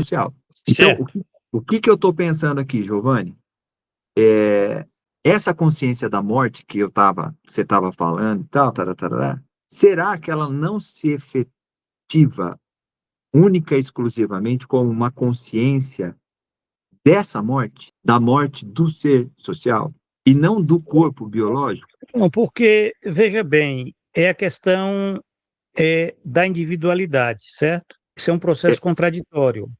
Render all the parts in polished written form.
social. Então, Certo. o que que eu estou pensando aqui, Giovanni? Essa consciência da morte que você estava falando e tal, tarará, será que ela não se efetiva única e exclusivamente como uma consciência dessa morte, da morte do ser social, e não do corpo biológico? Não, porque, veja bem, é a questão da individualidade, certo? Isso é um É, processo contraditório,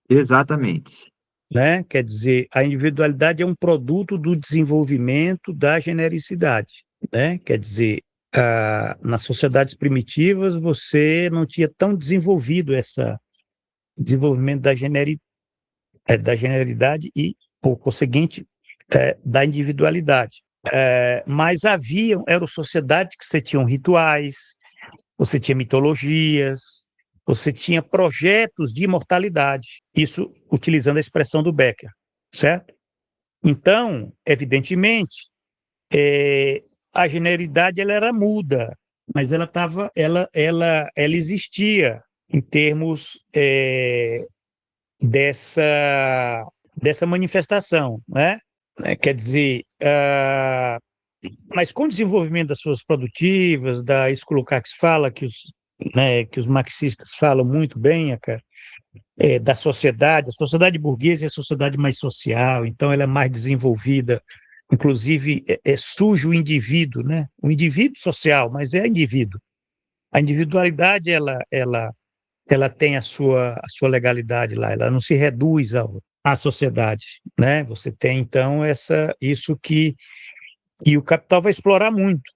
exatamente. né? Quer dizer, a individualidade é um produto do desenvolvimento da genericidade, né? Quer dizer, nas sociedades primitivas você não tinha tão desenvolvido esse desenvolvimento da generalidade e, por conseguinte, da individualidade. Mas eram sociedades que você tinham rituais, você tinha mitologias, você tinha projetos de imortalidade, isso utilizando a expressão do Becker, certo? Então, evidentemente, a generalidade ela era muda, mas ela existia em termos dessa, dessa manifestação, né? Quer dizer, mas com o desenvolvimento das forças produtivas, isso que o Lukács fala, que os marxistas falam muito bem, cara, da sociedade, a sociedade burguesa é a sociedade mais social, então ela é mais desenvolvida, inclusive surge o indivíduo, né? O indivíduo social, mas é indivíduo. A individualidade, ela tem a sua legalidade lá, ela não se reduz à sociedade, né? Você tem, então, isso que o capital vai explorar muito,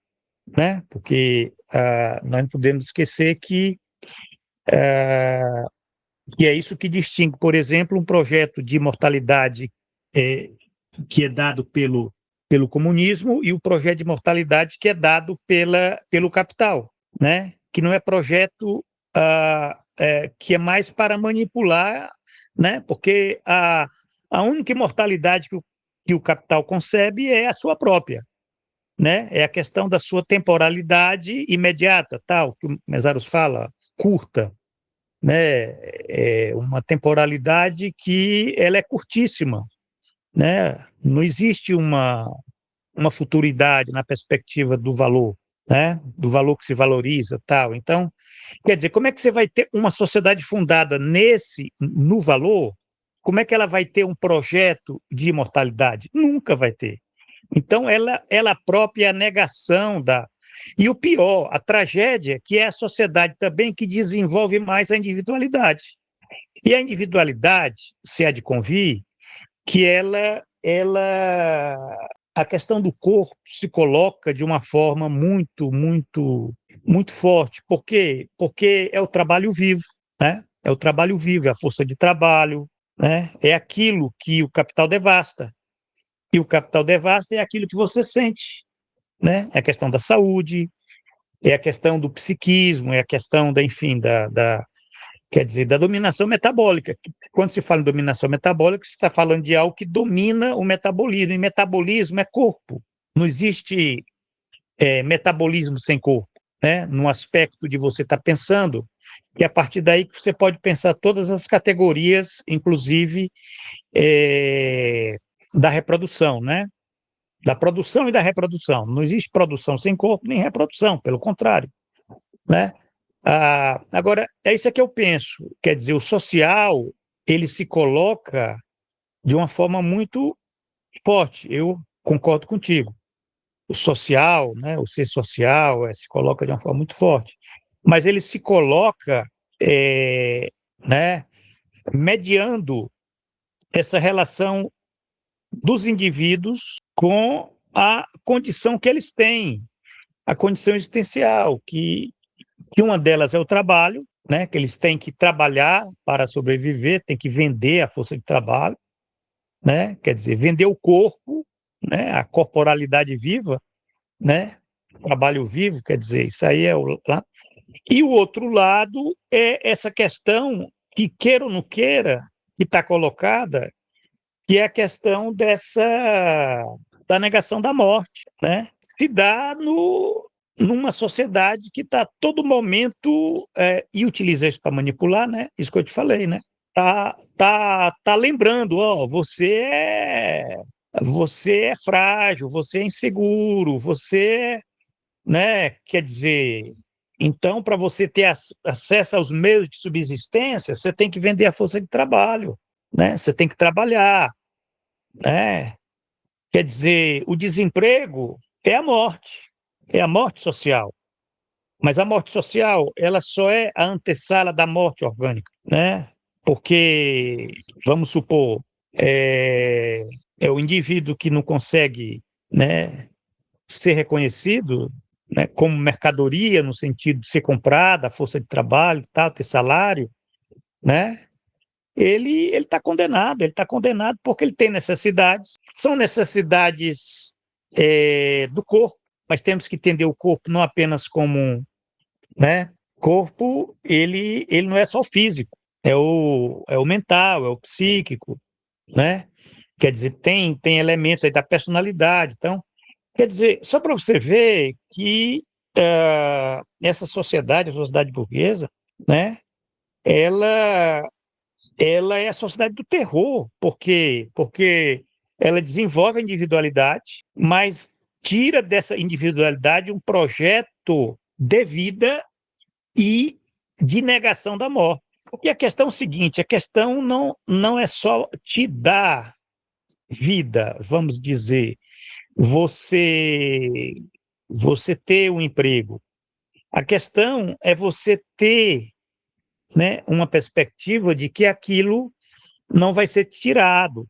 né? Porque nós não podemos esquecer que é isso que distingue, por exemplo, um projeto de imortalidade é, que é dado pelo comunismo e o projeto de imortalidade que é dado pelo capital, né? Que não é projeto que é mais para manipular, né? Porque a única imortalidade que o capital concebe é a sua própria, né? É a questão da sua temporalidade imediata, tal, que o Mesaros fala, curta, né? É uma temporalidade que ela é curtíssima, né? Não existe uma futuridade na perspectiva do valor, né? Do valor que se valoriza, tal. Então, quer dizer, como é que você vai ter uma sociedade fundada no valor? Como é que ela vai ter um projeto de imortalidade? Nunca vai ter. Então, ela própria é a negação da. E o pior, a tragédia, que é a sociedade também que desenvolve mais a individualidade. E a individualidade, se há de convir, que a questão do corpo se coloca de uma forma muito, muito, muito forte. Por quê? Porque é o trabalho vivo, né? É o trabalho vivo, é a força de trabalho, né? É aquilo que o capital devasta. E o capital devasta é aquilo que você sente, né? É a questão da saúde, é a questão do psiquismo, é a questão enfim, quer dizer, da dominação metabólica. Quando se fala em dominação metabólica, se está falando de algo que domina o metabolismo, e metabolismo é corpo. Não existe metabolismo sem corpo, né? No aspecto de você estar pensando, e a partir daí que você pode pensar todas as categorias, inclusive da reprodução, né? Da produção e da reprodução. Não existe produção sem corpo, nem reprodução, pelo contrário, né? Agora, é isso que eu penso. Quer dizer, o social, ele se coloca de uma forma muito forte. Eu concordo contigo. O social, né, o ser social, se coloca de uma forma muito forte. Mas ele se coloca, né, mediando essa relação dos indivíduos com a condição que eles têm, a condição existencial, que uma delas é o trabalho, né, que eles têm que trabalhar para sobreviver, têm que vender a força de trabalho, né, quer dizer, vender o corpo, né, a corporalidade viva, né, trabalho vivo, quer dizer, isso aí é o lá. E o outro lado é essa questão que, queira ou não queira, que está colocada, que é a questão da negação da morte, né? Se dá numa sociedade que está a todo momento, e utiliza isso para manipular, né? Isso que eu te falei, né? tá lembrando, ó, você é frágil, você é inseguro, né, quer dizer, então para você ter acesso aos meios de subsistência, você tem que vender a força de trabalho, né? Você tem que trabalhar, né? Quer dizer, o desemprego é a morte social. Mas a morte social, ela só é a antessala da morte orgânica, né? Porque, vamos supor, é, é o indivíduo que não consegue, né, ser reconhecido, né, como mercadoria, no sentido de ser comprada, força de trabalho, tal, ter salário, né? Ele está condenado porque ele tem necessidades, são necessidades do corpo, mas temos que entender o corpo não apenas como, né? Corpo, ele não é só o físico, é o mental, é o psíquico, né? Quer dizer, tem elementos aí da personalidade. Então, quer dizer, só para você ver que essa sociedade, a sociedade burguesa, né? Ela, ela é a sociedade do terror, porque ela desenvolve a individualidade, mas tira dessa individualidade um projeto de vida e de negação da morte. Porque a questão é o seguinte, a questão não é só te dar vida, vamos dizer, você você ter um emprego. A questão é você ter, né, uma perspectiva de que aquilo não vai ser tirado,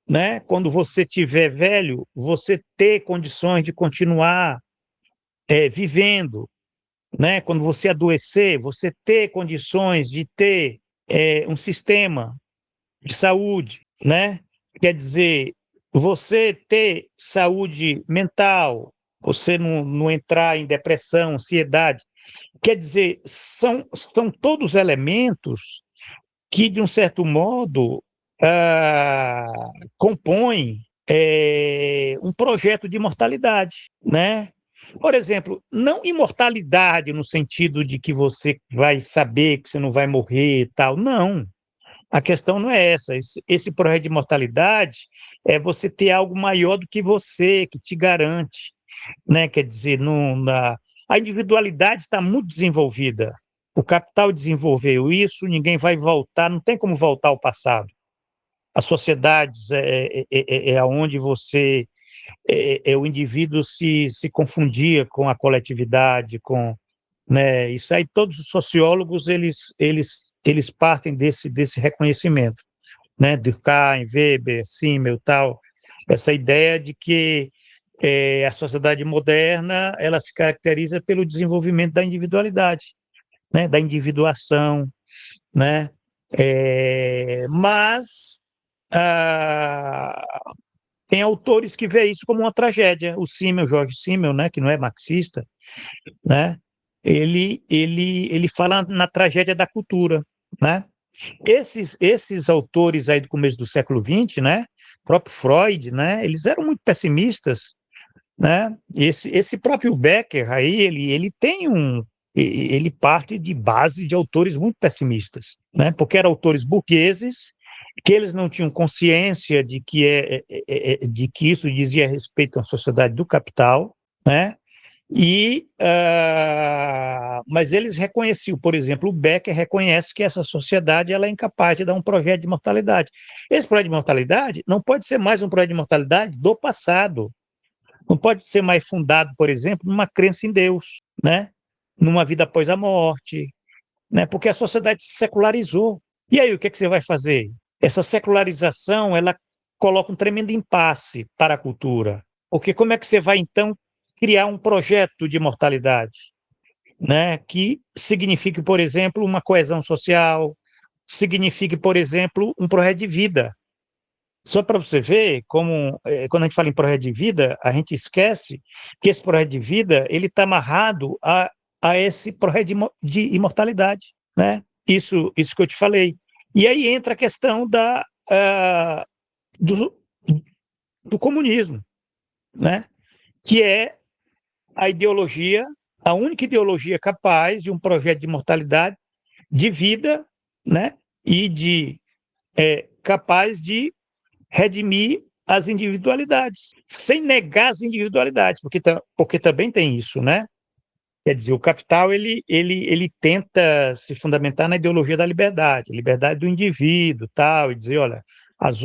né? Quando você tiver velho, você ter condições de continuar vivendo, né? Quando você adoecer, você ter condições de ter um sistema de saúde, né? Quer dizer, você ter saúde mental, você não entrar em depressão, ansiedade. Quer dizer, são todos elementos que, de um certo modo, ah, compõem um projeto de imortalidade, né? Por exemplo, não imortalidade no sentido de que você vai saber que você não vai morrer e tal, não. A questão não é essa. Esse projeto de imortalidade é você ter algo maior do que você, que te garante, né? Quer dizer, a individualidade está muito desenvolvida. O capital desenvolveu isso, ninguém vai voltar, não tem como voltar ao passado. As sociedades onde você o indivíduo se confundia com a coletividade, né? Isso aí todos os sociólogos eles partem desse reconhecimento, né? Durkheim, Weber, Simmel, tal, essa ideia de que a sociedade moderna ela se caracteriza pelo desenvolvimento da individualidade, né? Da individuação, né? Mas ah, tem autores que veem isso como uma tragédia. O Simmel, Jorge Simmel, né, que não é marxista, né, ele fala na tragédia da cultura, né? Esses autores aí do começo do século XX, né, próprio Freud, né, eles eram muito pessimistas, né? Esse próprio Becker aí, ele parte de base de autores muito pessimistas, né? Porque eram autores burgueses que eles não tinham consciência de que de que isso dizia respeito à sociedade do capital, né? Mas eles reconheciam, por exemplo, o Becker reconhece que essa sociedade ela é incapaz de dar um projeto de mortalidade. Esse projeto de mortalidade não pode ser mais um projeto de mortalidade do passado, não pode ser mais fundado, por exemplo, numa crença em Deus, né? Numa vida após a morte, né? Porque a sociedade se secularizou. E aí, o que é que você vai fazer? Essa secularização, ela coloca um tremendo impasse para a cultura. Porque como é que você vai, então, criar um projeto de imortalidade, né? Que signifique, por exemplo, uma coesão social, signifique, por exemplo, um projeto de vida. Só para você ver como, quando a gente fala em projeto de vida, a gente esquece que esse projeto de vida ele está amarrado a esse projeto de imortalidade, né? Isso que eu te falei. E aí entra a questão do, do comunismo, né? Que é a ideologia, a única ideologia capaz de um projeto de imortalidade, de vida, né? E de capaz de redimir as individualidades, sem negar as individualidades, porque também tem isso, né? Quer dizer, o capital ele tenta se fundamentar na ideologia da liberdade, liberdade do indivíduo, tal, e dizer, olha,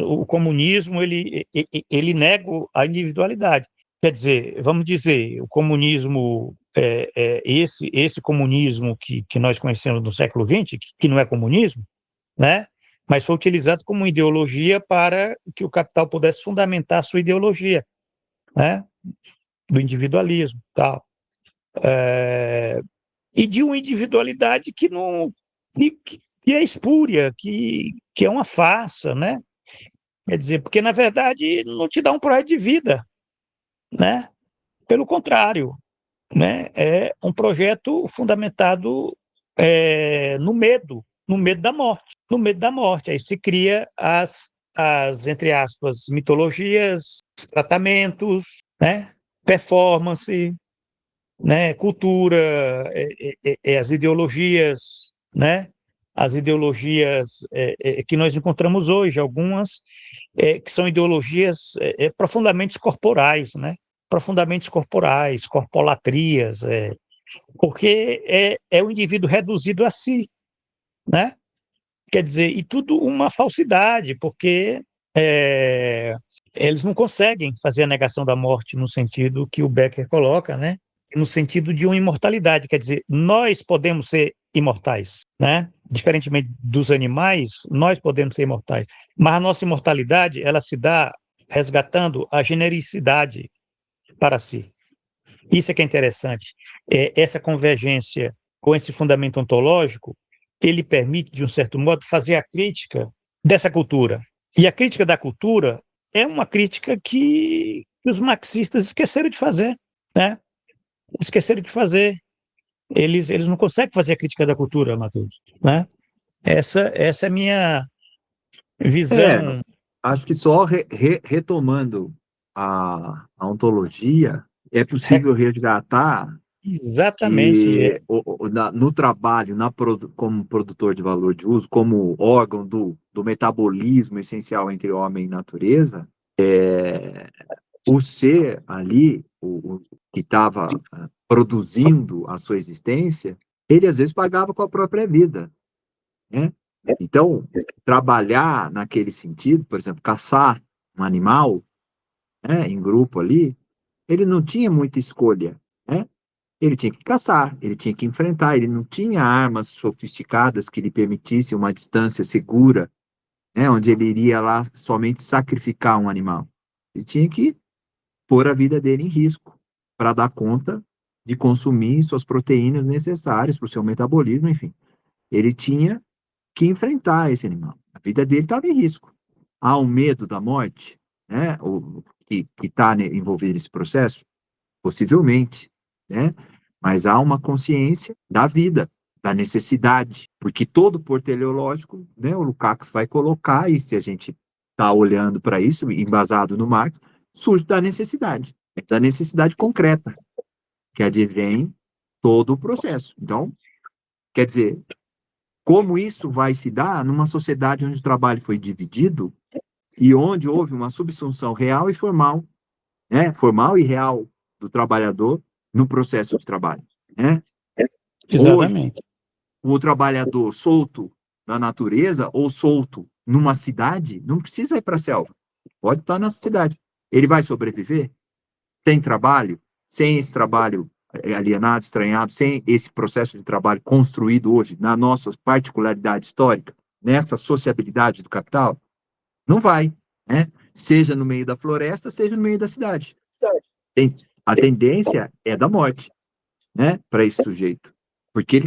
o comunismo ele nega a individualidade. Quer dizer, vamos dizer, o comunismo, esse comunismo que nós conhecemos no século XX, que não é comunismo, né? Mas foi utilizado como ideologia para que o capital pudesse fundamentar a sua ideologia, né? Do individualismo, tal. E de uma individualidade que não que é espúria, que é uma farsa, né? Quer dizer, porque na verdade não te dá um projeto de vida, né? Pelo contrário, né? É um projeto fundamentado no medo da morte, no medo da morte. Aí se cria as entre aspas mitologias, os tratamentos, né? Performance, né, cultura, as ideologias, né, as ideologias que nós encontramos hoje, algumas que são ideologias profundamente corporais, né, profundamente corporais, corpolatrias, porque é o indivíduo reduzido a si, né, quer dizer, e tudo uma falsidade, porque eles não conseguem fazer a negação da morte no sentido que o Becker coloca, né? No sentido de uma imortalidade, quer dizer, nós podemos ser imortais, né? Diferentemente dos animais, nós podemos ser imortais, mas a nossa imortalidade, ela se dá resgatando a genericidade para si. Isso é que é interessante. Essa convergência com esse fundamento ontológico, ele permite, de um certo modo, fazer a crítica dessa cultura. E a crítica da cultura é uma crítica que os marxistas esqueceram de fazer, né? Esqueceram de fazer. Eles não conseguem fazer a crítica da cultura, Matheus, né? Essa é a minha É, visão. acho que só retomando a ontologia, é possível resgatar Exatamente. que no trabalho, como produtor de valor de uso, como órgão do metabolismo essencial entre homem e natureza, o ser ali, o que estava produzindo a sua existência, ele às vezes pagava com a própria vida, né? Então, trabalhar naquele sentido, por exemplo, caçar um animal, né, em grupo ali, ele não tinha muita escolha, né? Ele tinha que caçar, ele tinha que enfrentar, ele não tinha armas sofisticadas que lhe permitissem uma distância segura, né, onde ele iria lá somente sacrificar um animal. Ele tinha que pôr a vida dele em risco para dar conta de consumir suas proteínas necessárias para o seu metabolismo, enfim. Ele tinha que enfrentar esse animal. A vida dele estava em risco. Há um medo da morte, né, que está envolvido nesse processo? Possivelmente, né? Mas há uma consciência da vida, da necessidade, porque todo pôr teleológico, né, o Lukács vai colocar, e se a gente está olhando para isso, embasado no Marx, surge da necessidade concreta, que advém todo o processo. Então, quer dizer, como isso vai se dar numa sociedade onde o trabalho foi dividido e onde houve uma subsunção real e formal, né, formal e real do trabalhador no processo de trabalho, né? Hoje, Exatamente. o trabalhador solto na natureza ou solto numa cidade não precisa ir para a selva, pode estar na cidade. Ele vai sobreviver sem trabalho, sem esse trabalho alienado, estranhado, sem esse processo de trabalho construído hoje na nossa particularidade histórica, nessa sociabilidade do capital? Não vai, né? Seja no meio da floresta, seja no meio da cidade. A tendência é da morte, né, para esse sujeito, porque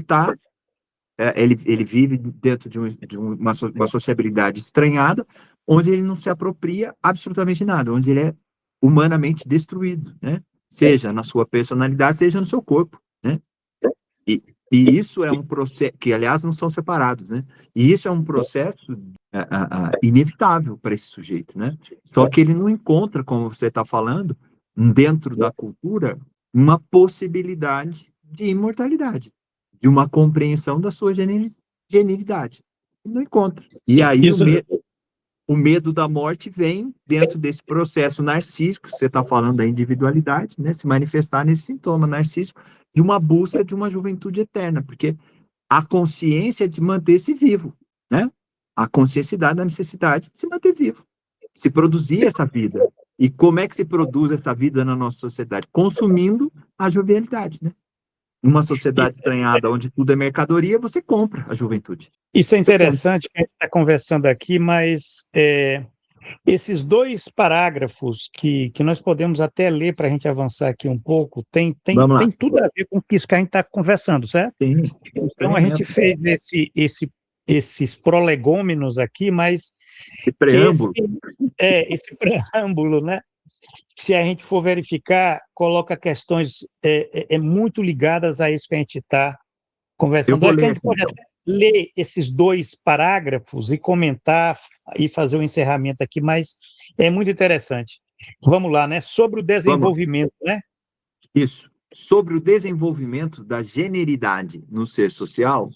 ele vive dentro de uma sociabilidade estranhada, onde ele não se apropria absolutamente nada, onde ele é humanamente destruído, né? Seja na sua personalidade, seja no seu corpo, né? E, e isso é um processo que, aliás, não são separados, né? E isso é um processo inevitável para esse sujeito, né? Só que ele não encontra, como você está falando, dentro da cultura, uma possibilidade de imortalidade, de uma compreensão da sua genialidade. Ele não encontra. E aí Isso, O medo da morte vem dentro desse processo narcísico, você está falando da individualidade, né? Se manifestar nesse sintoma narcísico de uma busca de uma juventude eterna, porque a consciência de manter-se vivo, né? A consciência da necessidade de se manter vivo, se produzir essa vida. E como é que se produz essa vida na nossa sociedade? Consumindo a jovialidade, né? Numa sociedade estranhada onde tudo é mercadoria, você compra a juventude. Isso é Você compra. interessante que a gente está conversando aqui, mas esses 2 parágrafos que nós podemos até ler para a gente avançar aqui um pouco, tem Vamos lá. tudo a ver com isso que a gente está conversando, certo? Sim. Então, a gente fez esses prolegômenos aqui, mas Esse preâmbulo. esse preâmbulo, né? Se a gente for verificar, coloca questões muito ligadas a isso que a gente está conversando. Acho que a gente pode até ler esses 2 parágrafos e comentar e fazer o encerramento aqui, mas é muito interessante. Vamos lá, né? Sobre o desenvolvimento, né? Isso. Sobre o desenvolvimento da generidade no ser social,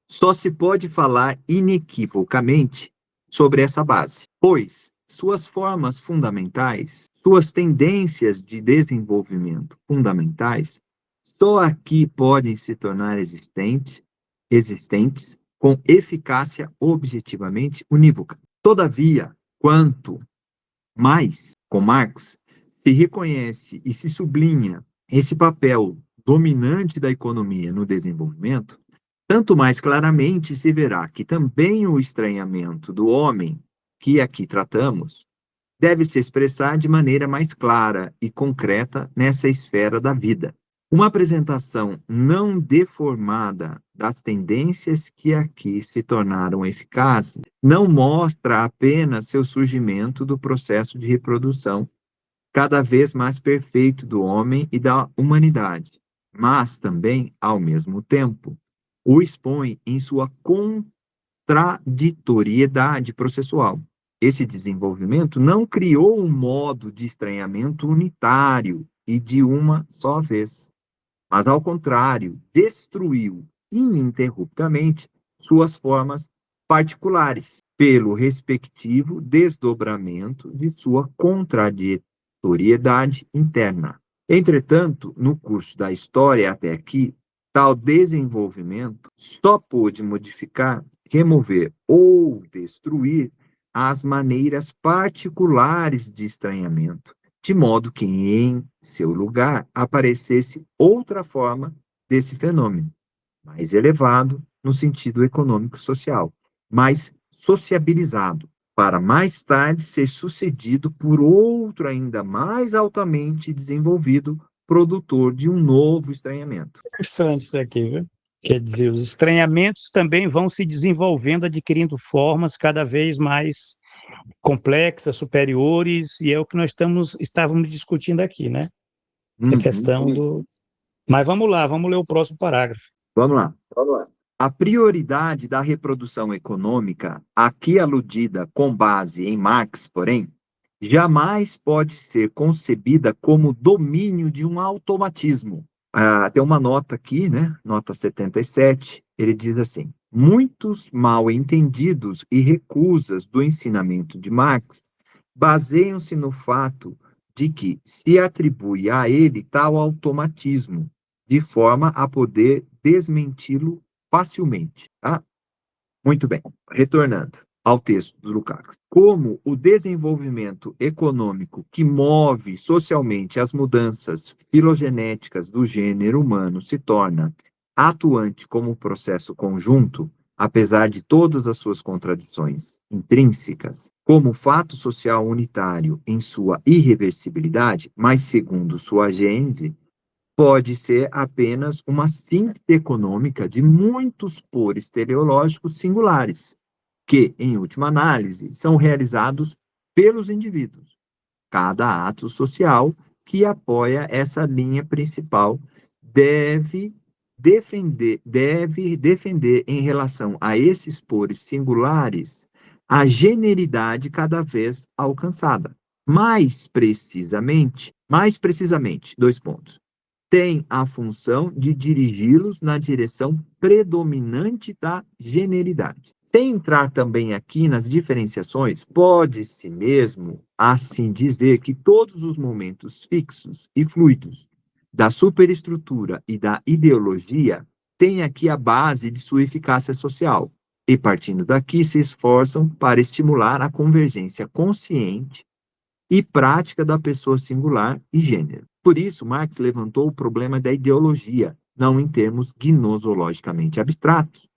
só se pode falar inequivocamente sobre essa base, pois suas formas fundamentais, suas tendências de desenvolvimento fundamentais, só aqui podem se tornar existentes com eficácia objetivamente unívoca. Todavia, quanto mais, com Marx, se reconhece e se sublinha esse papel dominante da economia no desenvolvimento, tanto mais claramente se verá que também o estranhamento do homem, que aqui tratamos, deve se expressar de maneira mais clara e concreta nessa esfera da vida. Uma apresentação não deformada das tendências que aqui se tornaram eficazes não mostra apenas seu surgimento do processo de reprodução cada vez mais perfeito do homem e da humanidade, mas também, ao mesmo tempo, o expõe em sua contraditoriedade processual. Esse desenvolvimento não criou um modo de estranhamento unitário e de uma só vez, mas, ao contrário, destruiu ininterruptamente suas formas particulares, pelo respectivo desdobramento de sua contraditoriedade interna. Entretanto, no curso da história até aqui, tal desenvolvimento só pôde modificar, remover ou destruir as maneiras particulares de estranhamento, de modo que em seu lugar aparecesse outra forma desse fenômeno, mais elevado no sentido econômico-social, mais sociabilizado, para mais tarde ser sucedido por outro ainda mais altamente desenvolvido, produtor de um novo estranhamento. Interessante isso aqui, viu? Quer dizer, os estranhamentos também vão se desenvolvendo, adquirindo formas cada vez mais complexas, superiores, e é o que nós estávamos discutindo aqui, né? A questão do... Mas vamos lá, vamos ler o próximo parágrafo. Vamos lá. A prioridade da reprodução econômica, aqui aludida com base em Marx, porém, jamais pode ser concebida como domínio de um automatismo. Tem uma nota aqui, né? Nota 77, ele diz assim: muitos mal entendidos e recusas do ensinamento de Marx baseiam-se no fato de que se atribui a ele tal automatismo, de forma a poder desmenti-lo facilmente, tá? Muito bem. Retornando ao texto do Lukács. Como o desenvolvimento econômico que move socialmente as mudanças filogenéticas do gênero humano se torna atuante como processo conjunto, apesar de todas as suas contradições intrínsecas, como fato social unitário em sua irreversibilidade, mas segundo sua gênese, pode ser apenas uma síntese econômica de muitos pores teleológicos singulares, que, em última análise, são realizados pelos indivíduos. Cada ato social que apoia essa linha principal deve defender em relação a esses pores singulares a generidade cada vez alcançada. Mais precisamente, 2 pontos. Tem a função de dirigi-los na direção predominante da generidade. Sem entrar também aqui nas diferenciações, pode-se mesmo assim dizer que todos os momentos fixos e fluidos da superestrutura e da ideologia têm aqui a base de sua eficácia social, e partindo daqui se esforçam para estimular a convergência consciente e prática da pessoa singular e gênero. Por isso, Marx levantou o problema da ideologia, não em termos gnosologicamente abstratos,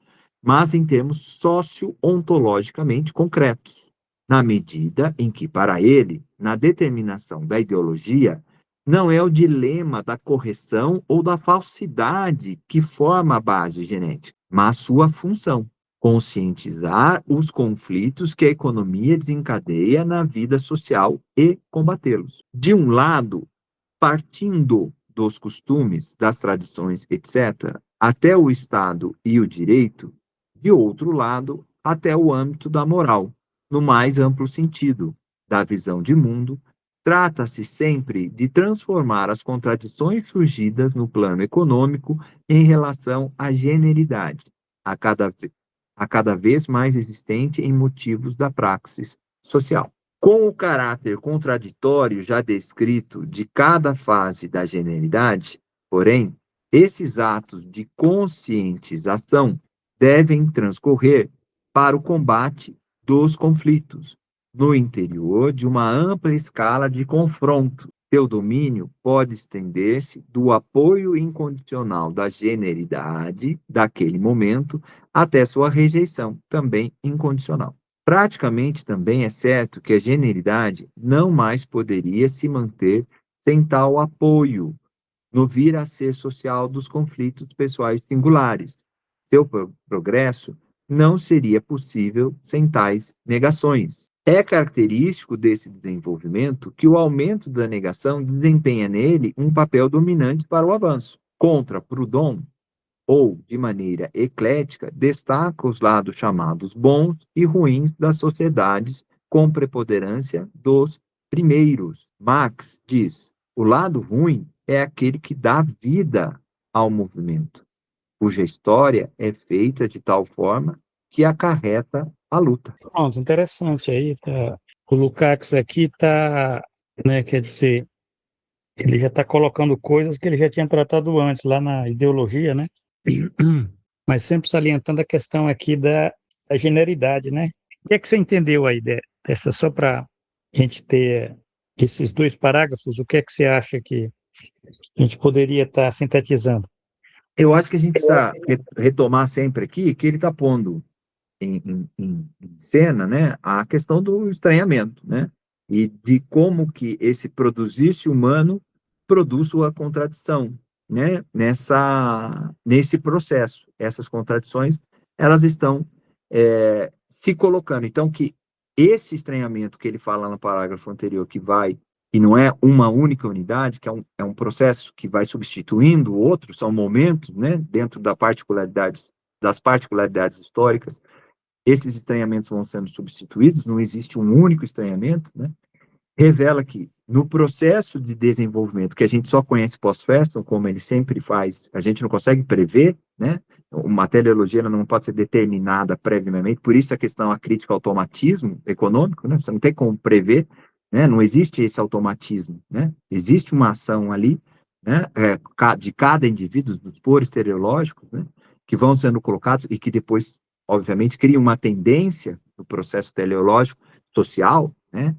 mas em termos socio-ontologicamente concretos, na medida em que, para ele, na determinação da ideologia, não é o dilema da correção ou da falsidade que forma a base genética, mas sua função, conscientizar os conflitos que a economia desencadeia na vida social e combatê-los. De um lado, partindo dos costumes, das tradições, etc., até o Estado e o direito, de outro lado, até o âmbito da moral, no mais amplo sentido, da visão de mundo, trata-se sempre de transformar as contradições surgidas no plano econômico em relação à generidade, a cada vez mais existente em motivos da praxis social. Com o caráter contraditório já descrito de cada fase da generalidade, porém, esses atos de conscientização devem transcorrer para o combate dos conflitos, no interior de uma ampla escala de confronto. Seu domínio pode estender-se do apoio incondicional da generalidade daquele momento até sua rejeição, também incondicional. Praticamente também é certo que a generalidade não mais poderia se manter sem tal apoio no vir a ser social dos conflitos pessoais singulares. Seu progresso não seria possível sem tais negações. É característico desse desenvolvimento que o aumento da negação desempenha nele um papel dominante para o avanço. Contra Proudhon, ou, de maneira eclética, destaca os lados chamados bons e ruins das sociedades com preponderância dos primeiros. Marx diz: o lado ruim é aquele que dá vida ao movimento, cuja história é feita de tal forma que acarreta a luta. Pronto, interessante aí, tá. O Lukács aqui tá, né, quer dizer, ele já está colocando coisas que ele já tinha tratado antes, lá na ideologia, né? Mas sempre salientando a questão aqui da generalidade, né? O que é que você entendeu aí dessa, só para a gente ter esses dois parágrafos, o que é que você acha que a gente poderia estar sintetizando? Eu acho que a gente precisa retomar sempre aqui que ele está pondo em cena, né, a questão do estranhamento, né, e de como que esse produzir-se humano produz sua contradição, né, nesse processo. Essas contradições, elas estão se colocando. Então, que esse estranhamento que ele fala no parágrafo anterior, que não é uma única unidade, que é um processo que vai substituindo o outro, são momentos, né, dentro das particularidades históricas, esses estranhamentos vão sendo substituídos, não existe um único estranhamento, né? Revela que no processo de desenvolvimento, que a gente só conhece pós-festum, como ele sempre faz, a gente não consegue prever, né? Uma teleologia não pode ser determinada previamente, por isso a questão, a crítica ao automatismo econômico, né? Você não tem como prever, né? Não existe esse automatismo, né? Existe uma ação ali, né? De cada indivíduo, dos poros teleológicos, né? Que vão sendo colocados e que depois obviamente, cria uma tendência no processo teleológico social, né,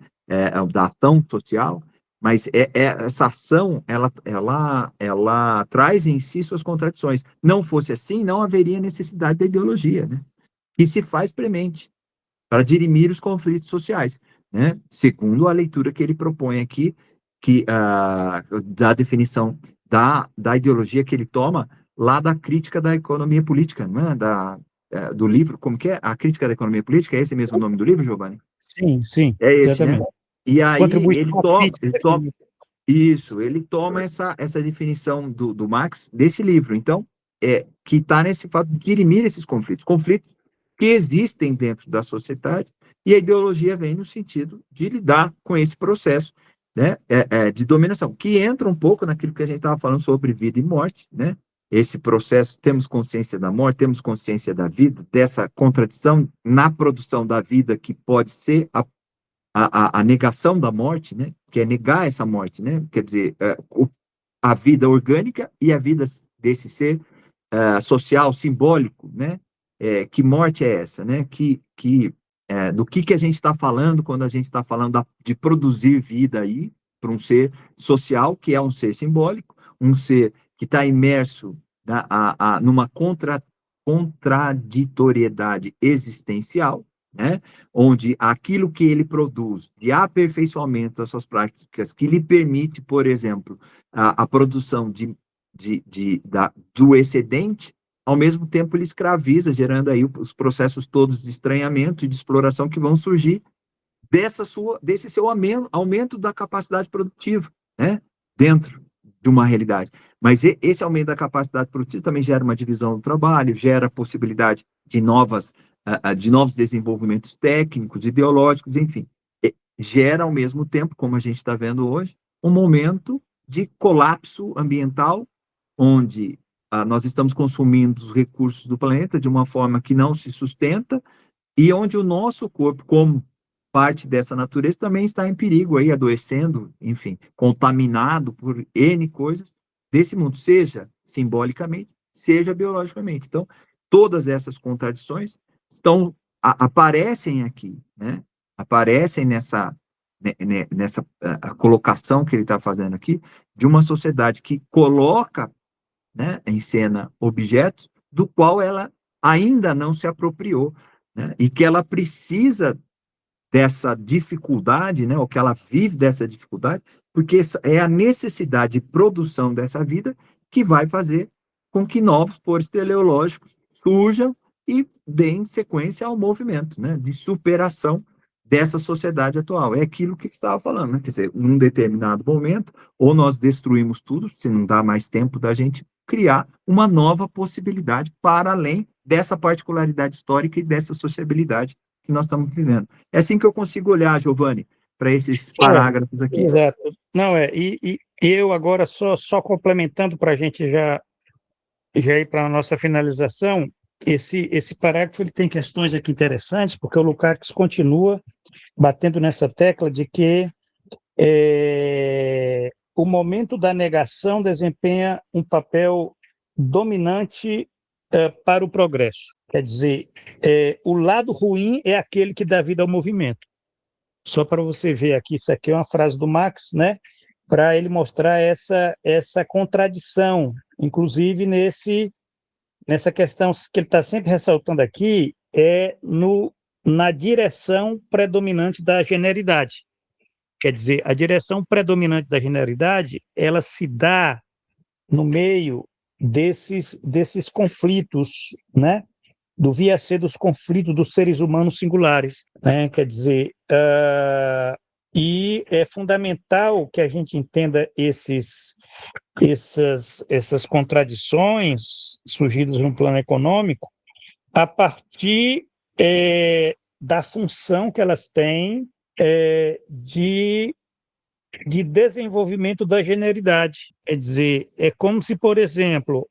da ação social, mas essa ação, ela traz em si suas contradições. Não fosse assim, não haveria necessidade da ideologia, né, que se faz premente para dirimir os conflitos sociais, né, segundo a leitura que ele propõe aqui, da definição da ideologia que ele toma lá da crítica da economia política, né, do livro, como que é? A Crítica da Economia Política, é esse mesmo o nome do livro, Giovanni? Sim, sim, É esse, né? exatamente. E aí Contribuição crítica. ele toma essa definição do Marx desse livro, então, que está nesse fato de dirimir esses conflitos que existem dentro da sociedade, e a ideologia vem no sentido de lidar com esse processo, né, de dominação, que entra um pouco naquilo que a gente estava falando sobre vida e morte, né, esse processo, temos consciência da morte, temos consciência da vida, dessa contradição na produção da vida, que pode ser a negação da morte, né? Que é negar essa morte, né? Quer dizer, a vida orgânica e a vida desse ser social, simbólico, né? Que morte é essa, né? Do que a gente está falando quando a gente está falando de produzir vida aí para um ser social, que é um ser simbólico, um ser que está imerso numa contraditoriedade existencial, né? Onde aquilo que ele produz de aperfeiçoamento das suas práticas, que lhe permite, por exemplo, a produção do excedente, ao mesmo tempo ele escraviza, gerando aí os processos todos de estranhamento e de exploração que vão surgir desse seu aumento da capacidade produtiva, né? Dentro de uma realidade. Mas esse aumento da capacidade produtiva também gera uma divisão do trabalho, gera a possibilidade de novos desenvolvimentos técnicos, ideológicos, enfim. Gera, ao mesmo tempo, como a gente está vendo hoje, um momento de colapso ambiental, onde nós estamos consumindo os recursos do planeta de uma forma que não se sustenta, e onde o nosso corpo, como parte dessa natureza, também está em perigo, aí, adoecendo, enfim, contaminado por N coisas desse mundo, seja simbolicamente, seja biologicamente. Então, todas essas contradições aparecem aqui, né? Aparecem nessa a colocação que ele está fazendo aqui, de uma sociedade que coloca, né, em cena objetos do qual ela ainda não se apropriou, né, e que ela precisa dessa dificuldade, né, ou que ela vive dessa dificuldade, porque é a necessidade de produção dessa vida que vai fazer com que novos poros teleológicos surjam e deem sequência ao movimento, né, de superação dessa sociedade atual. É aquilo que estava falando, né? Quer dizer, num determinado momento, ou nós destruímos tudo, se não dá mais tempo da gente criar uma nova possibilidade para além dessa particularidade histórica e dessa sociabilidade que nós estamos vivendo. É assim que eu consigo olhar, Giovanni, para esses parágrafos aqui. Exato. Não, e eu agora só complementando para a gente já ir para a nossa finalização, esse parágrafo ele tem questões aqui interessantes, porque o Lukács continua batendo nessa tecla de que o momento da negação desempenha um papel dominante para o progresso. Quer dizer, o lado ruim é aquele que dá vida ao movimento. Só para você ver aqui, isso aqui é uma frase do Marx, né? Para ele mostrar essa contradição, inclusive nessa questão que ele está sempre ressaltando aqui, na direção predominante da generalidade. Quer dizer, a direção predominante da generalidade, ela se dá no meio desses conflitos, né? Do via ser dos conflitos dos seres humanos singulares, né? Quer dizer, e é fundamental que a gente entenda essas contradições surgidas no plano econômico a partir da função que elas têm de desenvolvimento da generalidade. Quer dizer, é como se, por exemplo,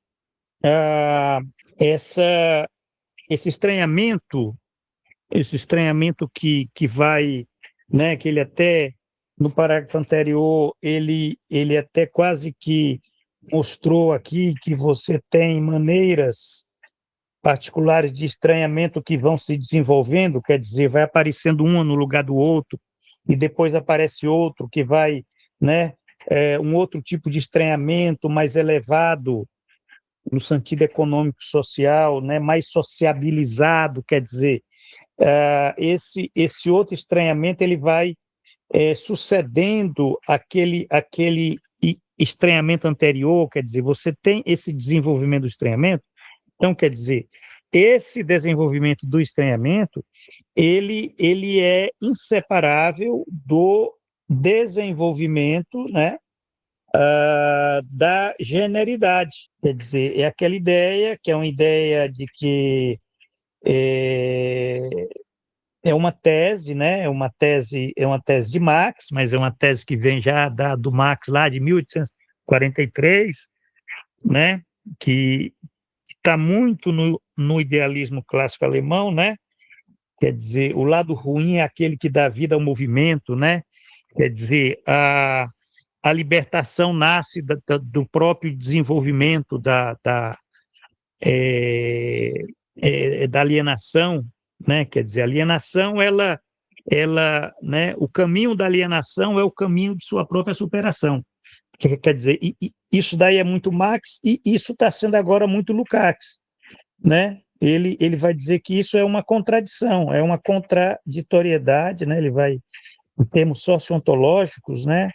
esse estranhamento que vai, né, que ele até, no parágrafo anterior, ele até quase que mostrou aqui que você tem maneiras particulares de estranhamento que vão se desenvolvendo, quer dizer, vai aparecendo um no lugar do outro, e depois aparece outro que vai, né, um outro tipo de estranhamento mais elevado, no sentido econômico-social, né, mais sociabilizado, quer dizer, esse outro estranhamento ele vai sucedendo aquele estranhamento anterior, quer dizer, você tem esse desenvolvimento do estranhamento, então, quer dizer, esse desenvolvimento do estranhamento, ele é inseparável do desenvolvimento, né, da generalidade. Quer dizer, é aquela ideia que é uma ideia de que é uma tese, né? É uma tese de Marx, mas é uma tese que vem já do Marx lá de 1843, né? que está muito no idealismo clássico alemão, né? Quer dizer, o lado ruim é aquele que dá vida ao movimento, né? Quer dizer, a libertação nasce do próprio desenvolvimento é, da alienação, né? Quer dizer, a alienação, né? O caminho da alienação é o caminho de sua própria superação. Quer dizer, isso daí é muito Marx e isso está sendo agora muito Lukács, né? Ele vai dizer que isso é uma contradição, é uma contraditoriedade, né? Ele vai, em termos sociontológicos, né?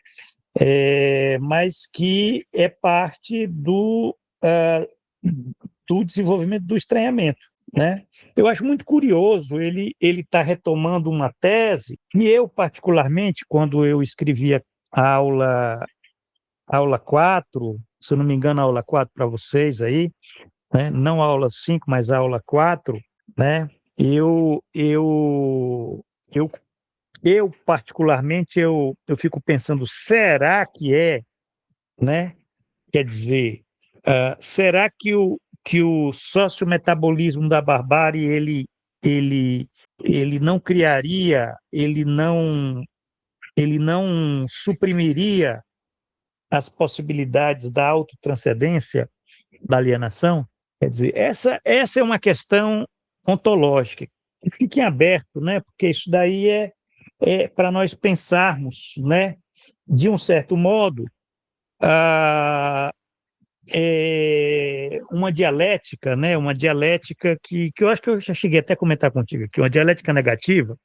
Mas que é parte do desenvolvimento do estranhamento, né? Eu acho muito curioso, ele está retomando uma tese que eu, particularmente, quando eu escrevia a aula 4, se eu não me engano, a aula 4 para vocês aí, né? Não a aula 5, mas a aula 4, né? Eu, eu particularmente, eu fico pensando, será que né? Quer dizer, será que o sociometabolismo da barbárie ele, ele não criaria, ele não suprimiria as possibilidades da autotranscendência, da alienação? Quer dizer, essa é uma questão ontológica. Que fique em aberto, né? Porque isso daí é para nós pensarmos, né? De um certo modo, ah, uma dialética, né? Uma dialética que eu acho que eu já cheguei até a comentar contigo aqui, uma dialética negativa,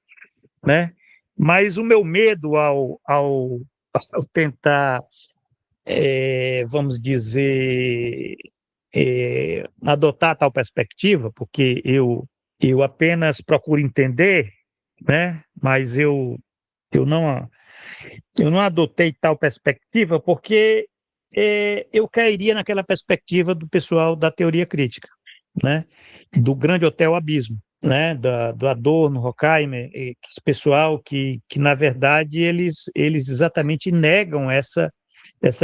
né? Mas o meu medo ao tentar, vamos dizer, adotar tal perspectiva, porque eu apenas procuro entender, né? Mas eu não eu não adotei tal perspectiva porque eu cairia naquela perspectiva do pessoal da teoria crítica, né? Do grande hotel Abismo, né? Do Adorno, Horkheimer, esse pessoal que na verdade, eles exatamente negam essa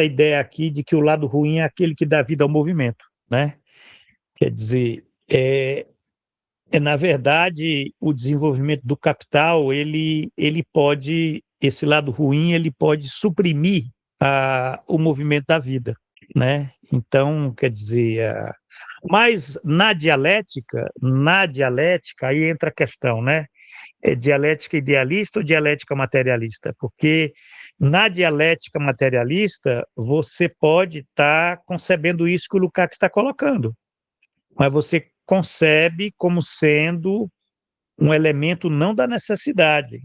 ideia aqui de que o lado ruim é aquele que dá vida ao movimento, né? Quer dizer, na verdade, o desenvolvimento do capital, ele pode, esse lado ruim, ele pode suprimir o movimento da vida, né? Então, quer dizer, mas na dialética, aí entra a questão, né? É dialética idealista ou dialética materialista? Porque na dialética materialista, você pode estar concebendo isso que o Lukács está colocando, mas você concebe como sendo um elemento não da necessidade,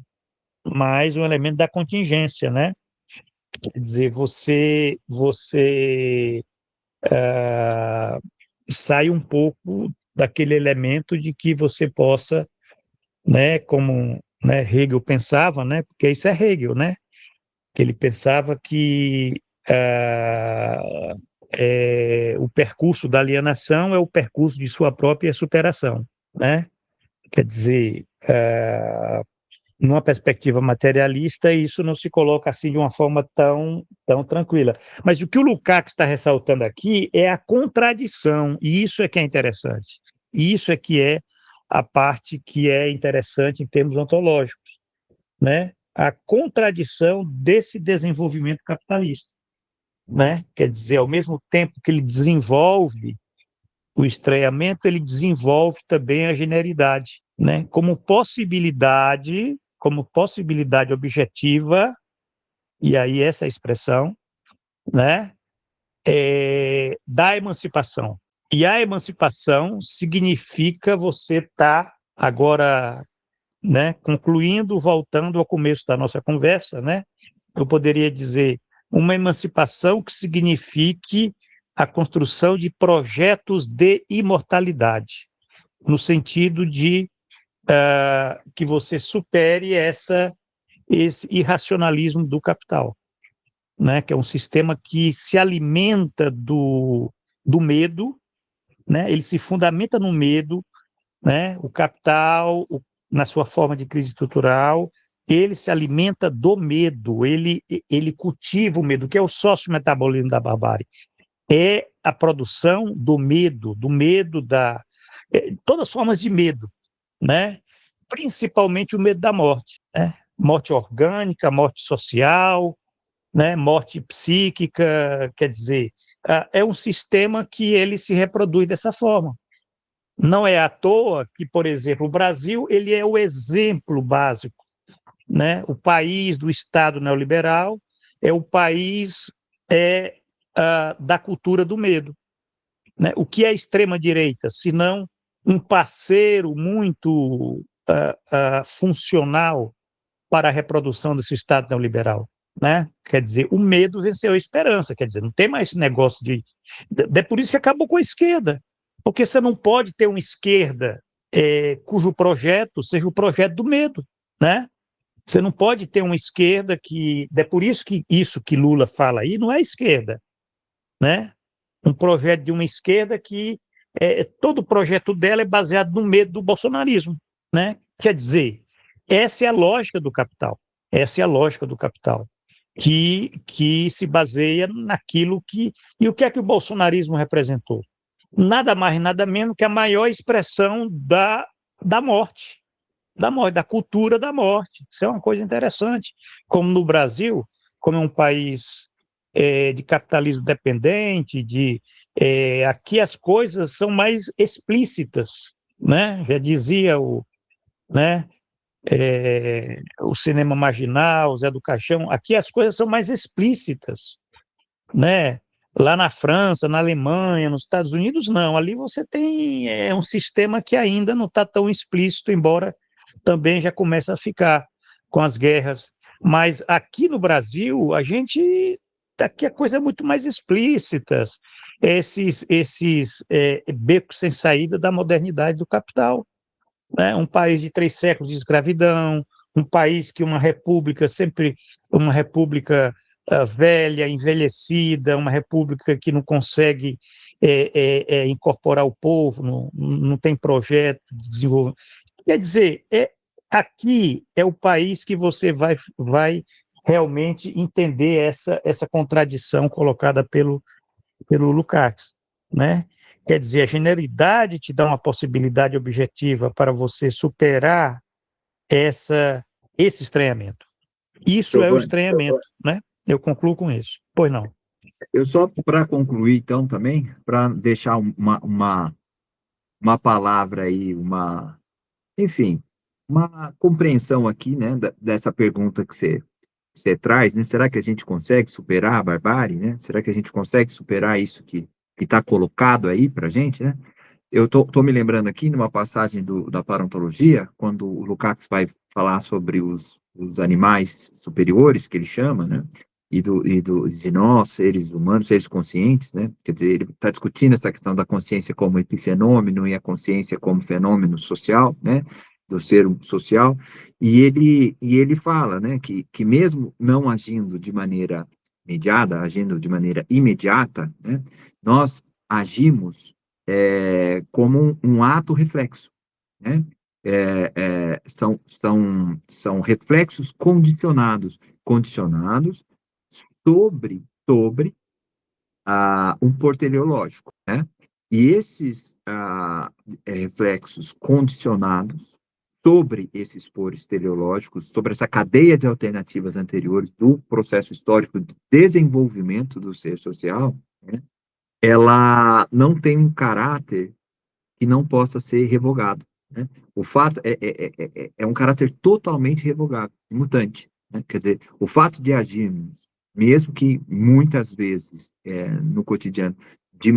mas um elemento da contingência, né? Quer dizer, você sai um pouco daquele elemento de que você possa, né, como, né, Hegel pensava, né? Porque isso é Hegel, né? Que ele pensava que o percurso da alienação é o percurso de sua própria superação, né? Quer dizer, numa perspectiva materialista, isso não se coloca assim de uma forma tão tranquila. Mas o que o Lukács está ressaltando aqui é a contradição, e isso é que é interessante. E isso é que é a parte que é interessante em termos ontológicos, né? A contradição desse desenvolvimento capitalista, né? Quer dizer, ao mesmo tempo que ele desenvolve o estranhamento, ele desenvolve também a generalidade, né? Como possibilidade objetiva, e aí essa é a expressão, né? Da emancipação. E a emancipação significa você estar agora, né, concluindo, voltando ao começo da nossa conversa, né? Eu poderia dizer uma emancipação que signifique a construção de projetos de imortalidade, no sentido de que você supere esse irracionalismo do capital, né? Que é um sistema que se alimenta do medo, né? Ele se fundamenta no medo, né? O capital, na sua forma de crise estrutural, ele se alimenta do medo, ele cultiva o medo, que é o sociometabolismo da barbárie. É a produção do medo, todas as formas de medo, né? Principalmente o medo da morte, né? Morte orgânica, morte social, né? Morte psíquica, quer dizer, é um sistema que ele se reproduz dessa forma. Não é à toa que, por exemplo, o Brasil ele é o exemplo básico, né? O país do Estado neoliberal é o país da cultura do medo, né? O que é a extrema-direita, se não um parceiro muito funcional para a reprodução desse Estado neoliberal, né? Quer dizer, o medo venceu a esperança, quer dizer, não tem mais esse negócio É por isso que acabou com a esquerda, porque você não pode ter uma esquerda cujo projeto seja o projeto do medo, né? Você não pode ter uma esquerda que... É por isso que isso que Lula fala aí não é esquerda, né? Um projeto de uma esquerda que todo o projeto dela é baseado no medo do bolsonarismo, né? Quer dizer, essa é a lógica do capital, essa é a lógica do capital, que se baseia naquilo que... E o que é que o bolsonarismo representou? Nada mais, nada menos que a maior expressão da morte, da cultura da morte. Isso é uma coisa interessante. Como no Brasil, como é um país de capitalismo dependente, aqui as coisas são mais explícitas, né? Já dizia né, o cinema marginal, Zé do Caixão, aqui as coisas são mais explícitas, né? Lá na França, na Alemanha, nos Estados Unidos, não. Ali você tem um sistema que ainda não está tão explícito, embora também já começa a ficar com as guerras. Mas aqui no Brasil, aqui a coisa é muito mais explícita. Esses becos sem saída da modernidade do capital, né? Um país de 3 séculos de escravidão, um país que uma república velha, envelhecida, uma república que não consegue incorporar o povo, não tem projeto de desenvolvimento. Quer dizer, aqui é o país que você vai realmente entender essa contradição colocada pelo Lukács, né? Quer dizer, a genialidade te dá uma possibilidade objetiva para você superar esse estranhamento. Isso é o Giovanni, estranhamento, né? Eu concluo com isso. Pois não. eu só para concluir, então, também, para deixar uma palavra aí, enfim, uma compreensão aqui, né, dessa pergunta que você traz, né? Será que a gente consegue superar a barbárie, né? Será que a gente consegue superar isso que está colocado aí para a gente, né? Eu tô me lembrando aqui numa passagem da paleontologia, quando o Lukács vai falar sobre os animais superiores, que ele chama, né? De nós, seres humanos, seres conscientes, né? Quer dizer, ele está discutindo essa questão da consciência como epifenômeno e a consciência como fenômeno social, né? Do ser social. E ele fala, né? Que mesmo não agindo de maneira mediada, agindo de maneira imediata, né? Nós agimos como um ato reflexo, né? São reflexos condicionados sobre um pôr teleológico, né? E esses reflexos condicionados sobre esses pores teleológicos, sobre essa cadeia de alternativas anteriores do processo histórico de desenvolvimento do ser social, né? Ela não tem um caráter que não possa ser revogado, né? O fato é um caráter totalmente revogável, mutante, né? Quer dizer, o fato de agirmos, mesmo que muitas vezes no cotidiano, de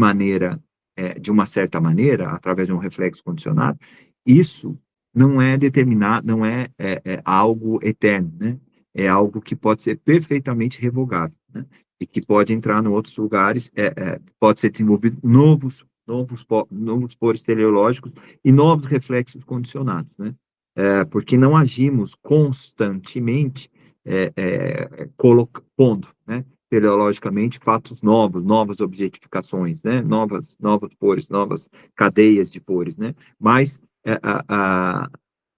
uma certa maneira, através de um reflexo condicionado, isso não é determinado, não é algo eterno, né? É algo que pode ser perfeitamente revogável, né? E que pode entrar em outros lugares, pode ser desenvolvido novos pores teleológicos e novos reflexos condicionados, né? Porque não agimos constantemente pondo, né, teleologicamente fatos novos, novas objetificações, né, novos pores, novas cadeias de pores, né? Mas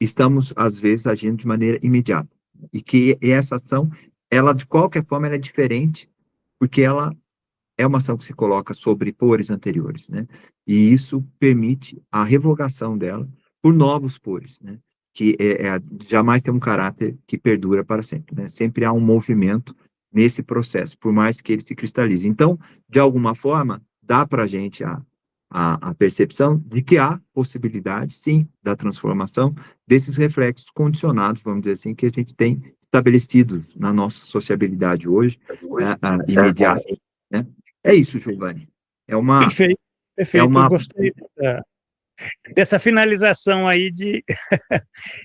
estamos às vezes agindo de maneira imediata e essa ação, ela de qualquer forma ela é diferente porque ela é uma ação que se coloca sobre pores anteriores, né? E isso permite a revogação dela por novos pores, né? Que jamais tem um caráter que perdura para sempre, né? Sempre há um movimento nesse processo, por mais que ele se cristalize. Então, de alguma forma, dá para a gente a percepção de que há possibilidade, sim, da transformação desses reflexos condicionados, vamos dizer assim, que a gente tem estabelecidos na nossa sociabilidade hoje, né, imediata, né? É isso, Giovanni. Perfeito, É perfeito. Eu uma, gostei dessa finalização aí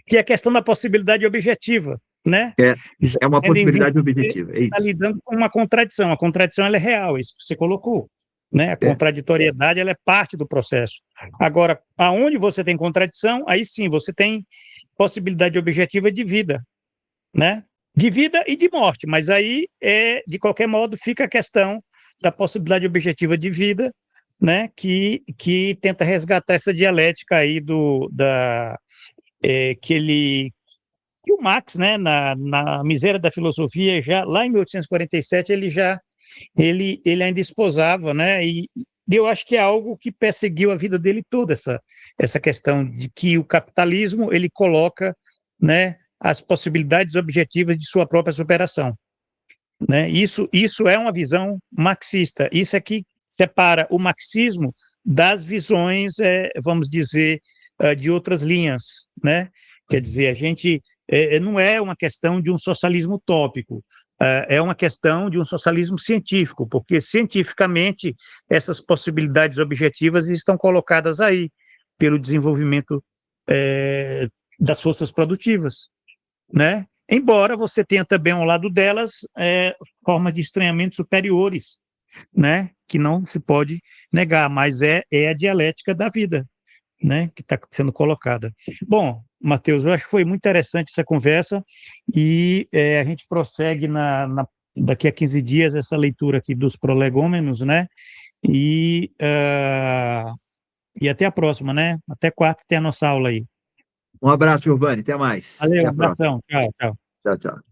que é a questão da possibilidade objetiva, né? é, Já é uma tendo em vista possibilidade que você objetiva, é está isso. lidando com uma contradição. A contradição ela é real, isso que você colocou, né? A É, contraditoriedade ela é parte do processo. Agora, aonde você tem contradição, aí sim você tem possibilidade objetiva de vida, né? De vida e de morte, mas aí de qualquer modo fica a questão da possibilidade objetiva de vida, né? Que tenta resgatar essa dialética aí que o Marx, né, na Miséria da Filosofia, já lá em 1847, ele ainda esposava, né, e eu acho que é algo que perseguiu a vida dele toda, essa questão de que o capitalismo, ele coloca, né, as possibilidades objetivas de sua própria superação, né, isso é uma visão marxista, isso é que separa o marxismo das visões, vamos dizer, de outras linhas, né, quer dizer, a gente não é uma questão de um socialismo utópico, é uma questão de um socialismo científico, porque cientificamente essas possibilidades objetivas estão colocadas aí pelo desenvolvimento das forças produtivas, né? Embora você tenha também ao lado delas formas de estranhamento superiores, né? Que não se pode negar, mas é a dialética da vida, né, que está sendo colocada. Bom, Matheus, eu acho que foi muito interessante essa conversa e a gente prossegue daqui a 15 dias essa leitura aqui dos prolegômenos, né, e até a próxima, né, até quarta tem a nossa aula aí. um abraço, Giovanni, até mais. Até Valeu, um a próxima. abração, tchau, tchau. Tchau, tchau.